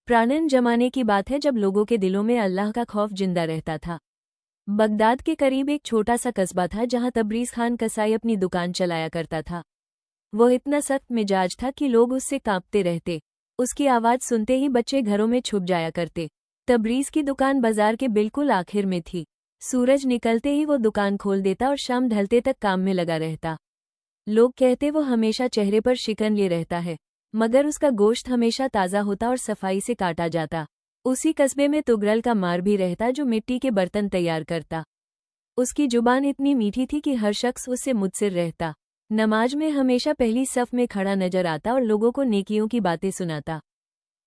पुराने जमाने की बात है जब लोगों के दिलों में अल्लाह का खौफ जिंदा रहता था। बगदाद के करीब एक छोटा सा कस्बा था जहां तबरीज खान कसाई अपनी दुकान चलाया करता था। वो इतना सख्त मिजाज था कि लोग उससे कांपते रहते। उसकी आवाज सुनते ही बच्चे घरों में छुप जाया करते। तबरीज की दुकान बाजार के बिल्कुल आखिर में थी। सूरज निकलते ही वो दुकान खोल देता और शाम ढलते तक काम में लगा रहता। लोग कहते वो हमेशा चेहरे पर शिकन लिए रहता है, मगर उसका गोश्त हमेशा ताज़ा होता और सफाई से काटा जाता। उसी कस्बे में तुगरल का मार भी रहता जो मिट्टी के बर्तन तैयार करता। उसकी जुबान इतनी मीठी थी कि हर शख्स उससे मुत्सिर रहता। नमाज में हमेशा पहली सफ में खड़ा नजर आता और लोगों को नेकियों की बातें सुनाता,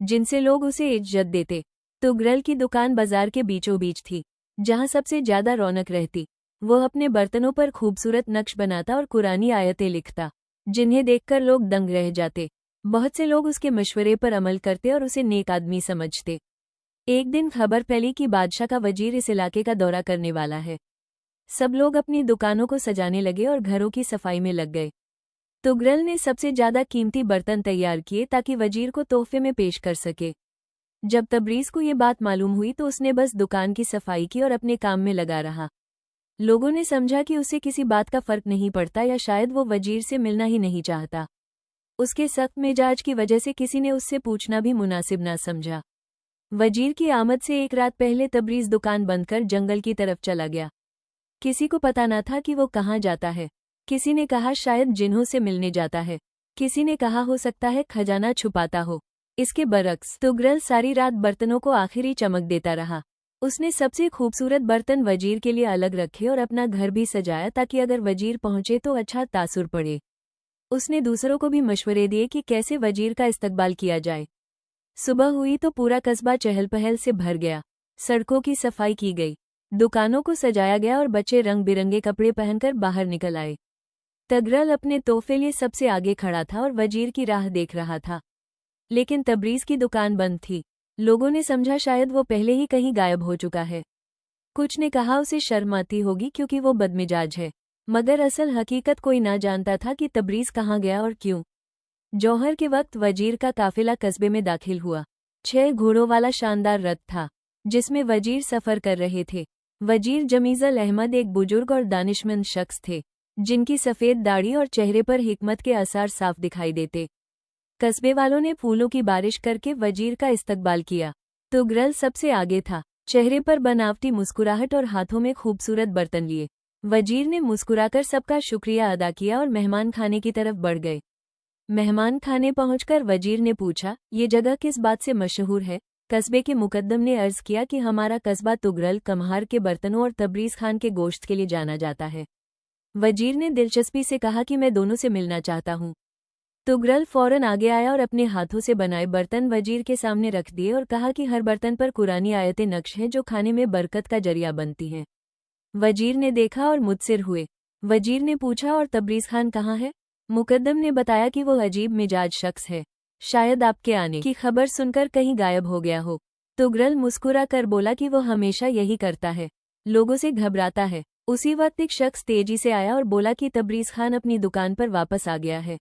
जिनसे लोग उसे इज्जत देते। तुगरल की दुकान बाजार के बीचों बीच थी, जहां सबसे ज्यादा रौनक रहती। वो अपने बर्तनों पर खूबसूरत नक्श बनाता और कुरानी आयतें लिखता, जिन्हें देखकर लोग दंग रह जाते। बहुत से लोग उसके मशवरे पर अमल करते और उसे नेक आदमी समझते। एक दिन खबर फैली कि बादशाह का वजीर इस इलाके का दौरा करने वाला है। सब लोग अपनी दुकानों को सजाने लगे और घरों की सफाई में लग गए। तुगरल ने सबसे ज्यादा कीमती बर्तन तैयार किए ताकि वजीर को तोहफे में पेश कर सके। जब तबरीज को ये बात मालूम हुई तो उसने बस दुकान की सफाई की और अपने काम में लगा रहा। लोगों ने समझा कि उसे किसी बात का फर्क नहीं पड़ता, या शायद वो वजीर से मिलना ही नहीं चाहता। उसके सख्त मिजाज की वजह से किसी ने उससे पूछना भी मुनासिब ना समझा। वजीर की आमद से एक रात पहले तबरीज दुकान बंद कर जंगल की तरफ चला गया। किसी को पता न था कि वो कहाँ जाता है। किसी ने कहा शायद जिन्हों से मिलने जाता है, किसी ने कहा हो सकता है खजाना छुपाता हो। इसके बरक्स तुगरल सारी रात बर्तनों को आखिरी चमक देता रहा। उसने सबसे खूबसूरत बर्तन वजीर के लिए अलग रखे और अपना घर भी सजाया ताकि अगर वजीर पहुंचे तो अच्छा तासुर पड़े। उसने दूसरों को भी मशवरे दिए कि कैसे वजीर का इस्तकबाल किया जाए। सुबह हुई तो पूरा कस्बा चहल पहल से भर गया। सड़कों की सफाई की गई, दुकानों को सजाया गया और बच्चे रंग बिरंगे कपड़े पहनकर बाहर निकल आए। तुगरल अपने तोहफे लिए सबसे आगे खड़ा था और वजीर की राह देख रहा था। लेकिन तबरीज की दुकान बंद थी। लोगों ने समझा शायद वो पहले ही कहीं गायब हो चुका है। कुछ ने कहा उसे शर्म आती होगी क्योंकि वो बदमिजाज है, मगर असल हकीकत कोई ना जानता था कि तबरीज कहाँ गया और क्यों। जौहर के वक्त वजीर का काफिला कस्बे में दाखिल हुआ। 6 घोड़ों वाला शानदार रथ था, जिसमें वजीर सफर कर रहे थे। वजीर जमीज़ल अहमद एक बुजुर्ग और दानिशमंद शख्स थे, जिनकी सफ़ेद दाढ़ी और चेहरे पर हिकमत के आसार साफ दिखाई देते। कस्बे वालों ने फूलों की बारिश करके वजीर का इस्तकबाल किया। तुगरल सबसे आगे था, चेहरे पर बनावटी मुस्कुराहट और हाथों में खूबसूरत बर्तन लिए। वजीर ने मुस्कुराकर सबका शुक्रिया अदा किया और मेहमान खाने की तरफ बढ़ गए। मेहमान खाने पहुंचकर वजीर ने पूछा, ये जगह किस बात से मशहूर है? कस्बे के मुकद्दम ने अर्ज किया कि हमारा कस्बा तुगरल कम्हार के बर्तनों और तबरीज खान के गोश्त के लिए जाना जाता है। वजीर ने दिलचस्पी से कहा कि मैं दोनों से मिलना चाहता हूँ। तुगरल फौरन आगे आया और अपने हाथों से बनाए बर्तन वजीर के सामने रख दिए और कहा कि हर बर्तन पर कुरानी आयतें नक्श हैं जो खाने में बरकत का जरिया बनती हैं। वजीर ने देखा और मुत्सिर हुए। वजीर ने पूछा, और तबरीज खान कहाँ है? मुकद्दम ने बताया कि वो अजीब मिजाज शख्स है, शायद आपके आने की खबर सुनकर कहीं गायब हो गया हो। तुगरल मुस्कुरा कर बोला कि वो हमेशा यही करता है, लोगों से घबराता है। उसी वक्त एक शख्स तेजी से आया और बोला कि तबरीज खान अपनी दुकान पर वापस आ गया है।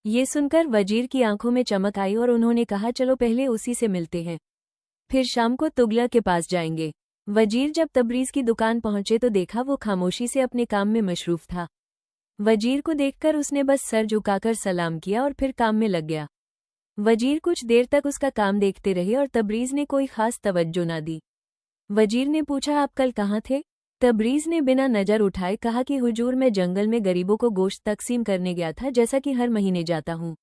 ये सुनकर वजीर की आंखों में चमक आई और उन्होंने कहा, चलो पहले उसी से मिलते हैं, फिर शाम को तुगलक के पास जाएंगे। वजीर जब तबरीज की दुकान पहुंचे तो देखा वो खामोशी से अपने काम में मशरूफ था। वजीर को देखकर उसने बस सर झुकाकर सलाम किया और फिर काम में लग गया। वजीर कुछ देर तक उसका काम देखते रहे और तबरीज ने कोई खास तवज्जो ना दी। वजीर ने पूछा, आप कल कहाँ थे? तबरीज ने बिना नजर उठाए कहा कि हुजूर, मैं जंगल में गरीबों को गोश्त तकसीम करने गया था, जैसा कि हर महीने जाता हूँ।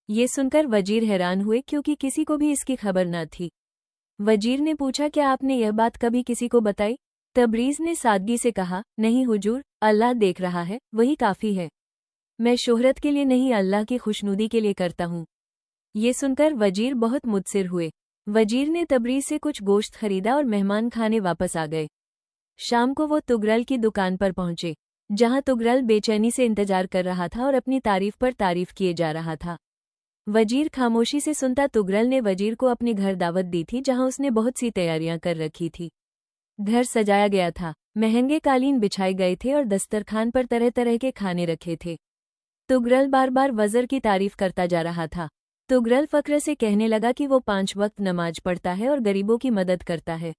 ये सुनकर वजीर हैरान हुए क्योंकि किसी को भी इसकी खबर न थी। वजीर ने पूछा, क्या आपने यह बात कभी किसी को बताई? तबरीज ने सादगी से कहा, नहीं हुजूर, अल्लाह देख रहा है, वही काफ़ी है। मैं शोहरत के लिए नहीं, अल्लाह की खुशनुदी के लिए करता हूँ। ये सुनकर वजीर बहुत मुत्सिर हुए। वजीर ने तबरीज से कुछ गोश्त खरीदा और मेहमान खाने वापस आ गए। शाम को वो तुगरल की दुकान पर पहुंचे, जहां तुगरल बेचैनी से इंतजार कर रहा था और अपनी तारीफ पर तारीफ किए जा रहा था। वजीर खामोशी से सुनता। तुगरल ने वजीर को अपने घर दावत दी थी, जहां उसने बहुत सी तैयारियां कर रखी थी। घर सजाया गया था, महंगे कालीन बिछाए गए थे और दस्तरखान पर तरह तरह के खाने रखे थे। तुगरल बार बार वज़ीर की तारीफ करता जा रहा था। तुगरल फक्र से कहने लगा कि वो 5 वक्त नमाज पढ़ता है और गरीबों की मदद करता है।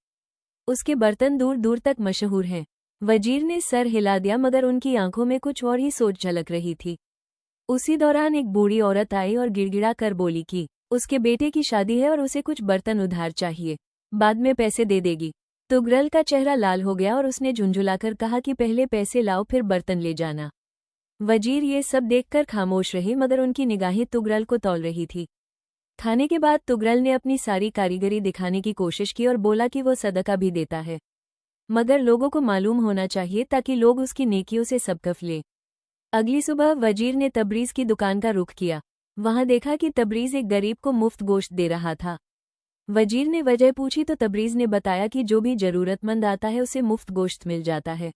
उसके बर्तन दूर दूर तक मशहूर हैं। वजीर ने सर हिला दिया मगर उनकी आंखों में कुछ और ही सोच झलक रही थी। उसी दौरान एक बूढ़ी औरत आई और गिड़गिड़ा कर बोली कि उसके बेटे की शादी है और उसे कुछ बर्तन उधार चाहिए, बाद में पैसे दे देगी। तुगरल का चेहरा लाल हो गया और उसने झुंझुलाकर कहा कि पहले पैसे लाओ फिर बर्तन ले जाना। वजीर ये सब देखकर खामोश रहे मगर उनकी निगाहें तुगरल को तौल रही थी। खाने के बाद तुगरल ने अपनी सारी कारीगरी दिखाने की कोशिश की और बोला कि वो सदका भी देता है, मगर लोगों को मालूम होना चाहिए ताकि लोग उसकी नेकियों से सबकफ लें। अगली सुबह वजीर ने तबरीज की दुकान का रुख किया। वहां देखा कि तबरीज एक गरीब को मुफ्त गोश्त दे रहा था। वजीर ने वजह पूछी तो तबरीज ने बताया कि जो भी जरूरतमंद आता है उसे मुफ्त गोश्त मिल जाता है,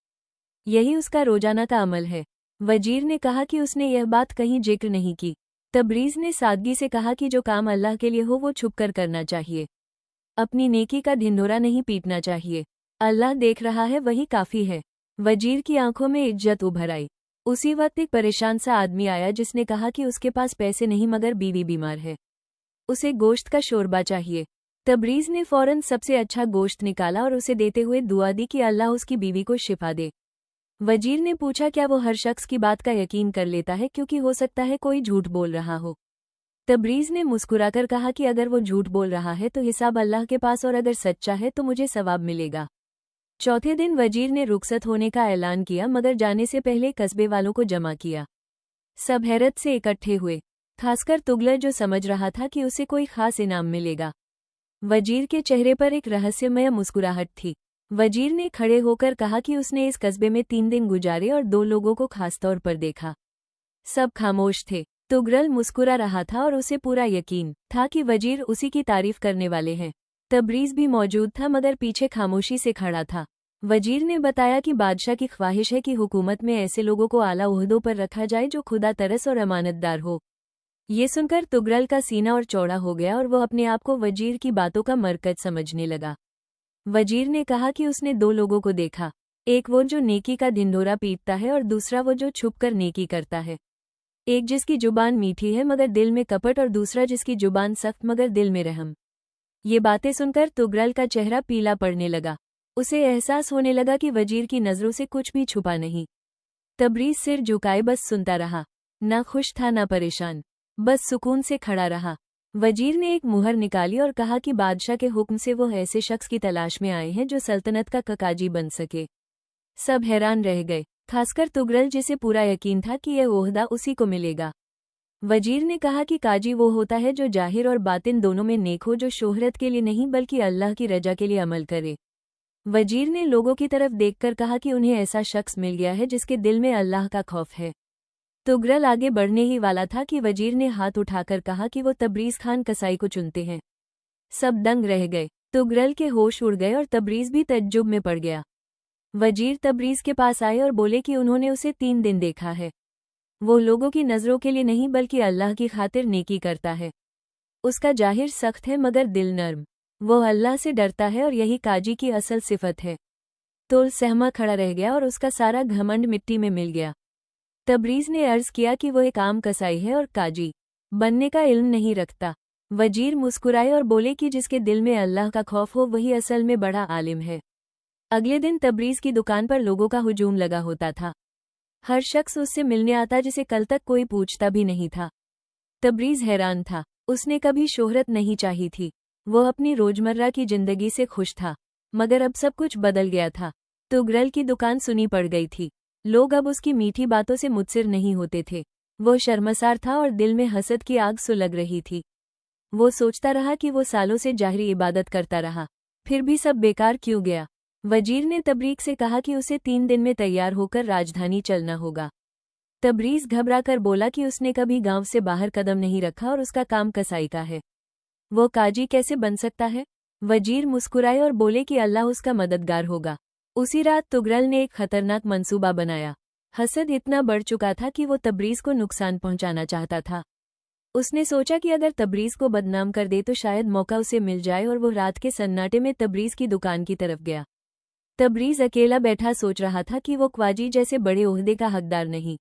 यही उसका रोजाना का अमल है। वजीर ने कहा कि उसने यह बात कहीं जिक्र नहीं की। तबरीज ने सादगी से कहा कि जो काम अल्लाह के लिए हो वो छुपकर करना चाहिए, अपनी नेकी का ढिंढोरा नहीं पीटना चाहिए। अल्लाह देख रहा है वही काफी है। वजीर की आंखों में इज्जत उभर आई। उसी वक्त एक परेशान सा आदमी आया जिसने कहा कि उसके पास पैसे नहीं मगर बीवी बीमार है, उसे गोश्त का शोरबा चाहिए। तबरीज ने फौरन सबसे अच्छा गोश्त निकाला और उसे देते हुए दुआ दी कि अल्लाह उसकी बीवी को शिफा दे। वजीर ने पूछा क्या वो हर शख्स की बात का यकीन कर लेता है, क्योंकि हो सकता है कोई झूठ बोल रहा हो। तबरीज ने मुस्कुराकर कहा कि अगर वो झूठ बोल रहा है तो हिसाब अल्लाह के पास, और अगर सच्चा है तो मुझे सवाब मिलेगा। चौथे दिन वजीर ने रुखसत होने का ऐलान किया मगर जाने से पहले कस्बे वालों को जमा किया। सब हैरत से इकट्ठे हुए, खासकर तुगलर जो समझ रहा था कि उसे कोई खास इनाम मिलेगा। वजीर के चेहरे पर एक रहस्यमय मुस्कुराहट थी। वजीर ने खड़े होकर कहा कि उसने इस कस्बे में 3 दिन गुजारे और 2 लोगों को खासतौर पर देखा। सब खामोश थे। तुगरल मुस्कुरा रहा था और उसे पूरा यकीन था कि वजीर उसी की तारीफ करने वाले हैं। तबरीज भी मौजूद था मगर पीछे खामोशी से खड़ा था। वजीर ने बताया कि बादशाह की ख्वाहिश है कि हुकूमत में ऐसे लोगों को आला ओहदों पर रखा जाए जो खुदा तरस और अमानतदार हो। ये सुनकर तुगरल का सीना और चौड़ा हो गया और वह अपने आप को वजीर की बातों का मरकज समझने लगा। वजीर ने कहा कि उसने 2 लोगों को देखा, एक वो जो नेकी का ढिंढोरा पीटता है और दूसरा वो जो छुपकर नेकी करता है। एक जिसकी जुबान मीठी है मगर दिल में कपट, और दूसरा जिसकी जुबान सख्त मगर दिल में रहम। ये बातें सुनकर तुगरल का चेहरा पीला पड़ने लगा। उसे एहसास होने लगा कि वजीर की नजरों से कुछ भी छुपा नहीं। तबरीज सिर झुकाए बस सुनता रहा, ना खुश था ना परेशान, बस सुकून से खड़ा रहा। वजीर ने एक मुहर निकाली और कहा कि बादशाह के हुक्म से वो ऐसे शख्स की तलाश में आए हैं जो सल्तनत का ककाजी बन सके। सब हैरान रह गए, खासकर तुगरल जिसे पूरा यकीन था कि यह ओहदा उसी को मिलेगा। वजीर ने कहा कि काजी वो होता है जो जाहिर और बातिन दोनों में नेक हो, जो शोहरत के लिए नहीं बल्कि अल्लाह की रजा के लिए अमल करे। वजीर ने लोगों की तरफ देखकर कहा कि उन्हें ऐसा शख्स मिल गया है जिसके दिल में अल्लाह का खौफ है। तुगरल आगे बढ़ने ही वाला था कि वजीर ने हाथ उठाकर कहा कि वो तबरीज खान कसाई को चुनते हैं। सब दंग रह गए, तुगरल के होश उड़ गए और तबरीज भी तज्जुब में पड़ गया। वजीर तबरीज के पास आए और बोले कि उन्होंने उसे 3 दिन देखा है। वो लोगों की नजरों के लिए नहीं बल्कि अल्लाह की खातिर नेकी करता है। उसका जाहिर सख्त है मगर दिल नर्म। वो अल्लाह से डरता है और यही काजी की असल सिफत है। तो सहमा खड़ा रह गया और उसका सारा घमंड मिट्टी में मिल गया। तबरीज ने अर्ज किया कि वो एक आम कसाई है और काजी बनने का इल्म नहीं रखता। वजीर मुस्कुराए और बोले कि जिसके दिल में अल्लाह का खौफ हो वही असल में बड़ा आलिम है। अगले दिन तबरीज की दुकान पर लोगों का हुजूम लगा होता था। हर शख्स उससे मिलने आता जिसे कल तक कोई पूछता भी नहीं था। तबरीज हैरान था, उसने कभी शोहरत नहीं चाही थी। वो अपनी रोजमर्रा की जिंदगी से खुश था, मगर अब सब कुछ बदल गया था। तुगरल की दुकान सुनी पड़ गई थी। लोग अब उसकी मीठी बातों से मुत्सिर नहीं होते थे। वो शर्मसार था और दिल में हसद की आग सुलग रही थी। वो सोचता रहा कि वो सालों से जाहरी इबादत करता रहा, फिर भी सब बेकार क्यों गया। वजीर ने तबरीज से कहा कि उसे 3 दिन में तैयार होकर राजधानी चलना होगा। तबरीज घबराकर बोला कि उसने कभी गांव से बाहर कदम नहीं रखा और उसका काम कसाई का है। वो काजी कैसे बन सकता है? वजीर मुस्कुराए और बोले कि अल्लाह उसका मददगार होगा। उसी रात तुगरल ने एक खतरनाक मंसूबा बनाया। हसद इतना बढ़ चुका था कि वो तबरीज को नुकसान पहुंचाना चाहता था। उसने सोचा कि अगर तबरीज को बदनाम कर दे तो शायद मौका उसे मिल जाए, और वो रात के सन्नाटे में तबरीज की दुकान की तरफ गया। तबरीज अकेला बैठा सोच रहा था कि वो ख्वाजी जैसे बड़े ओहदे का हकदार नहीं।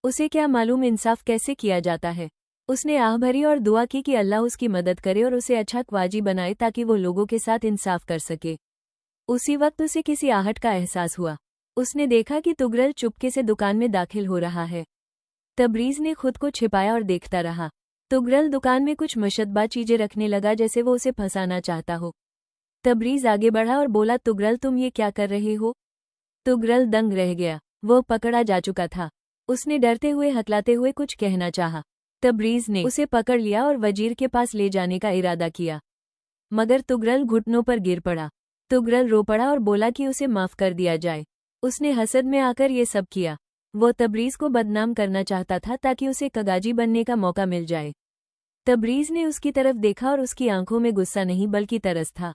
उसे क्या मालूम इंसाफ कैसे किया जाता है। उसने आह भरी और दुआ की कि अल्लाह उसकी मदद करे और उसे अच्छा ख्वाजी बनाए ताकि वो लोगों के साथ इंसाफ कर सके। उसी वक्त उसे किसी आहट का एहसास हुआ। उसने देखा कि तुगरल चुपके से दुकान में दाखिल हो रहा है। तबरीज ने खुद को छिपाया और देखता रहा। तुगरल दुकान में कुछ मशतबा चीजें रखने लगा जैसे वो उसे फंसाना चाहता हो। तबरीज आगे बढ़ा और बोला, तुगरल तुम ये क्या कर रहे हो? तुगरल दंग रह गया। वो पकड़ा जा चुका था। उसने डरते हुए हकलाते हुए कुछ कहना चाहा। तबरीज ने उसे पकड़ लिया और वजीर के पास ले जाने का इरादा किया, मगर तुगरल घुटनों पर गिर पड़ा। तुगरल रो पड़ा और बोला कि उसे माफ कर दिया जाए। उसने हसद में आकर ये सब किया। वो तबरीज को बदनाम करना चाहता था ताकि उसे कगाजी बनने का मौका मिल जाए। तबरीज ने उसकी तरफ देखा और उसकी आंखों में गुस्सा नहीं बल्कि तरस था।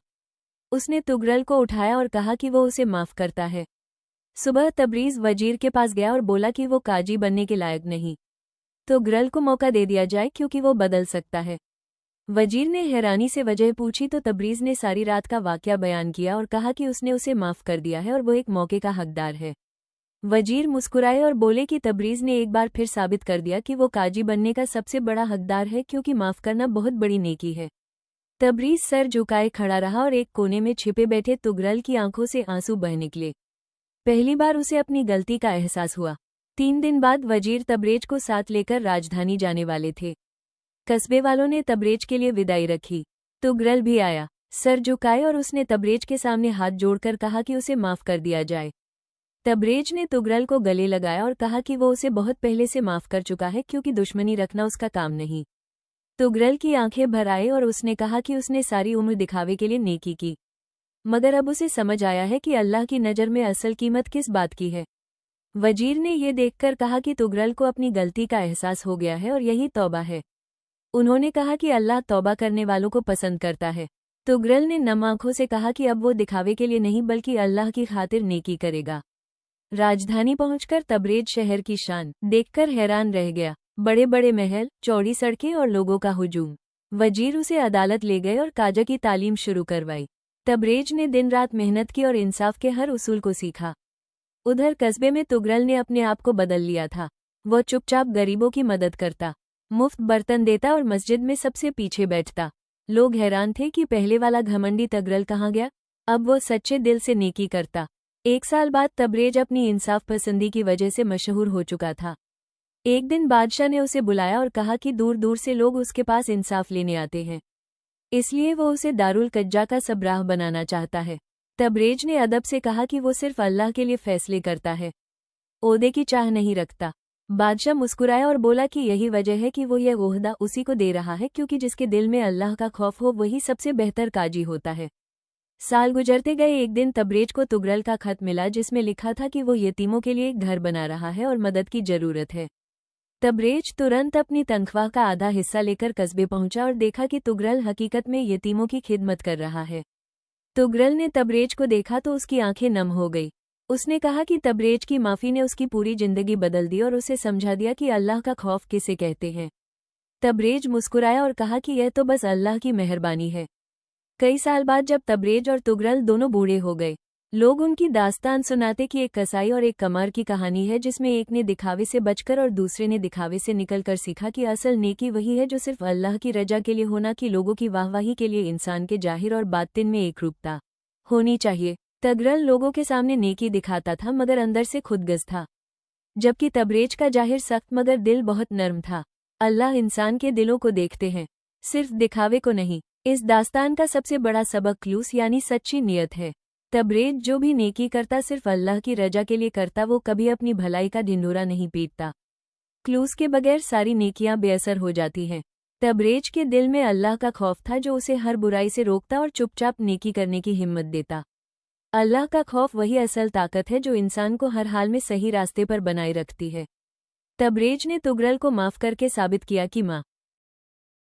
उसने तुगरल को उठाया और कहा कि वो उसे माफ करता है। सुबह तबरीज वजीर के पास गया और बोला कि वो काजी बनने के लायक नहीं। तुगरल को मौका दे दिया जाए क्योंकि वो बदल सकता है। वजीर ने हैरानी से वजह पूछी तो तबरीज ने सारी रात का वाकया बयान किया और कहा कि उसने उसे माफ कर दिया है और वो एक मौके का हकदार है। वजीर मुस्कुराए और बोले कि तबरीज ने एक बार फिर साबित कर दिया कि वो काजी बनने का सबसे बड़ा हकदार है क्योंकि माफ करना बहुत बड़ी नेकी है। तबरीज सर झुकाए खड़ा रहा और एक कोने में छिपे बैठे तुगरल की आंखों से आंसू बह निकले। पहली बार उसे अपनी गलती का एहसास हुआ। 3 दिन बाद वजीर तबरेज को साथ लेकर राजधानी जाने वाले थे। कस्बे वालों ने तबरेज के लिए विदाई रखी। तुगरल भी आया, सर झुकाए और उसने तबरेज के सामने हाथ जोड़कर कहा कि उसे माफ कर दिया जाए। तबरेज ने तुगरल को गले लगाया और कहा कि वो उसे बहुत पहले से माफ कर चुका है क्योंकि दुश्मनी रखना उसका काम नहीं। तुगरल की आंखें भर आई और उसने कहा कि उसने सारी उम्र दिखावे के लिए नेकी की, मगर अब उसे समझ आया है कि अल्लाह की नज़र में असल कीमत किस बात की है। वजीर ने ये देखकर कहा कि तुगरल को अपनी गलती का एहसास हो गया है और यही तौबा है। उन्होंने कहा कि अल्लाह तौबा करने वालों को पसंद करता है। तुगरल ने नम आंखों से कहा कि अब वो दिखावे के लिए नहीं बल्कि अल्लाह की खातिर नेकी करेगा। राजधानी पहुंचकर तबरेज शहर की शान देखकर हैरान रह गया। बड़े बड़े महल, चौड़ी सड़कें और लोगों का हुजूम। वजीर उसे अदालत ले गए और काजा की तालीम शुरू करवाई। तबरेज ने दिन रात मेहनत की और इंसाफ के हर उसूल को सीखा। उधर कस्बे में तुगरल ने अपने आप को बदल लिया था। वो चुपचाप गरीबों की मदद करता, मुफ्त बर्तन देता और मस्जिद में सबसे पीछे बैठता। लोग हैरान थे कि पहले वाला घमंडी तुगरल कहाँ गया। अब वो सच्चे दिल से नेकी करता। 1 साल बाद तबरेज अपनी इंसाफ पसंदी की वजह से मशहूर हो चुका था। एक दिन बादशाह ने उसे बुलाया और कहा कि दूर दूर से लोग उसके पास इंसाफ लेने आते हैं, इसलिए वो उसे दारुल कज्जा का सबराह बनाना चाहता है। तबरेज ने अदब से कहा कि वो सिर्फ अल्लाह के लिए फैसले करता है, ओहदे की चाह नहीं रखता। बादशाह मुस्कुराया और बोला कि यही वजह है कि वो यह ओहदा उसी को दे रहा है क्योंकि जिसके दिल में अल्लाह का खौफ हो वही सबसे बेहतर काजी होता है। साल गुजरते गए। एक दिन तबरेज को तुगरल का खत मिला जिसमें लिखा था कि वो यतीमों के लिए एक घर बना रहा है और मदद की जरूरत है। तबरेज तुरंत अपनी तनख्वाह का आधा हिस्सा लेकर कस्बे पहुंचा और देखा कि तुगरल हकीकत में यतीमों की खिदमत कर रहा है। तुगरल ने तबरेज को देखा तो उसकी आंखें नम हो गई। उसने कहा कि तबरेज की माफ़ी ने उसकी पूरी जिंदगी बदल दी और उसे समझा दिया कि अल्लाह का खौफ किसे कहते हैं। तबरेज मुस्कुराया और कहा कि यह तो बस अल्लाह की मेहरबानी है। कई साल बाद जब तबरेज और तुगरल दोनों बूढ़े हो गए, लोग उनकी दास्तान सुनाते कि एक कसाई और एक कमार की कहानी है जिसमें एक ने दिखावे से बचकर और दूसरे ने दिखावे से निकलकर सीखा कि असल नेकी वही है जो सिर्फ अल्लाह की रजा के लिए होना कि लोगों की वाहवाही के लिए इंसान के जाहिर और बातिन में एकरूपता होनी चाहिए। तुगरल लोगों के सामने नेकी दिखाता था मगर अंदर से खुदगर्ज था, जबकि तबरेज का जाहिर सख्त मगर दिल बहुत नर्म था। अल्लाह इंसान के दिलों को देखते हैं, सिर्फ दिखावे को नहीं। इस दास्तान का सबसे बड़ा सबक खलूस यानी सच्ची नीयत है। तबरेज जो भी नेकी करता सिर्फ अल्लाह की रजा के लिए करता, वो कभी अपनी भलाई का ढिंढोरा नहीं पीटता। खलूस के बगैर सारी नेकियां बेअसर हो जाती हैं। तबरेज के दिल में अल्लाह का खौफ था जो उसे हर बुराई से रोकता और चुपचाप नेकी करने की हिम्मत देता। अल्लाह का खौफ वही असल ताकत है जो इंसान को हर हाल में सही रास्ते पर बनाए रखती है। तबरेज ने तुगरल को माफ करके साबित किया कि माँ